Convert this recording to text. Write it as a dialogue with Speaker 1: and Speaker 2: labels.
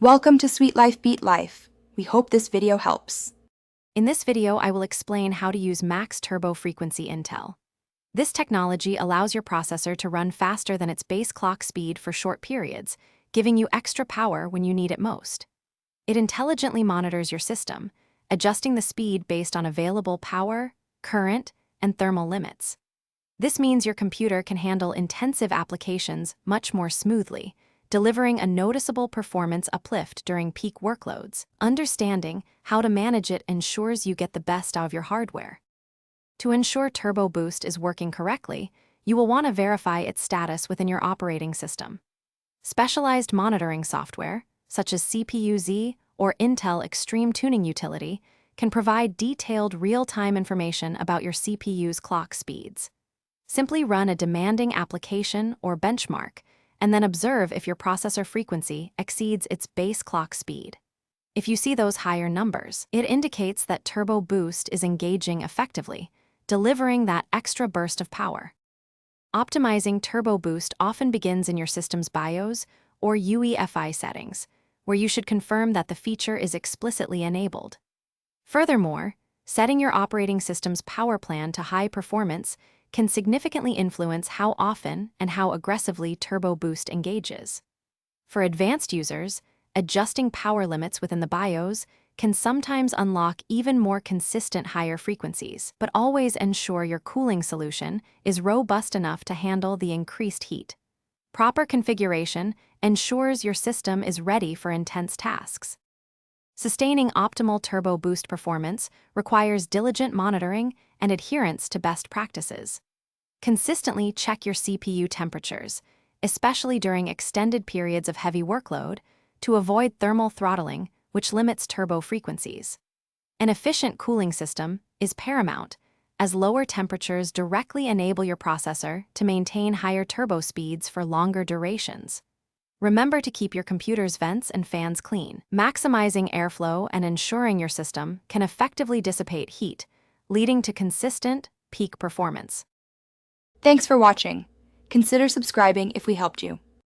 Speaker 1: Welcome to Sweet Life Beat Life. We hope this video helps.
Speaker 2: In this video, I will explain how to use max turbo frequency Intel. This technology allows your processor to run faster than its base clock speed for short periods, giving you extra power when you need it most. It intelligently monitors your system, adjusting the speed based on available power, current, and thermal limits. This means your computer can handle intensive applications much more smoothly, delivering a noticeable performance uplift during peak workloads. Understanding how to manage it ensures you get the best out of your hardware. To ensure Turbo Boost is working correctly, you will want to verify its status within your operating system. Specialized monitoring software, such as CPU-Z or Intel Extreme Tuning Utility, can provide detailed real-time information about your CPU's clock speeds. Simply run a demanding application or benchmark, and then observe if your processor frequency exceeds its base clock speed. If you see those higher numbers, it indicates that Turbo Boost is engaging effectively, delivering that extra burst of power. Optimizing Turbo Boost often begins in your system's BIOS or UEFI settings, where you should confirm that the feature is explicitly enabled. Furthermore, setting your operating system's power plan to high performance can significantly influence how often and how aggressively Turbo Boost engages. For advanced users, adjusting power limits within the BIOS can sometimes unlock even more consistent higher frequencies, but always ensure your cooling solution is robust enough to handle the increased heat. Proper configuration ensures your system is ready for intense tasks. Sustaining optimal Turbo Boost performance requires diligent monitoring and adherence to best practices. Consistently check your CPU temperatures, especially during extended periods of heavy workload, to avoid thermal throttling, which limits turbo frequencies. An efficient cooling system is paramount, as lower temperatures directly enable your processor to maintain higher turbo speeds for longer durations. Remember to keep your computer's vents and fans clean. Maximizing airflow and ensuring your system can effectively dissipate heat, leading to consistent, peak performance.
Speaker 1: Thanks for watching. Consider subscribing if we helped you.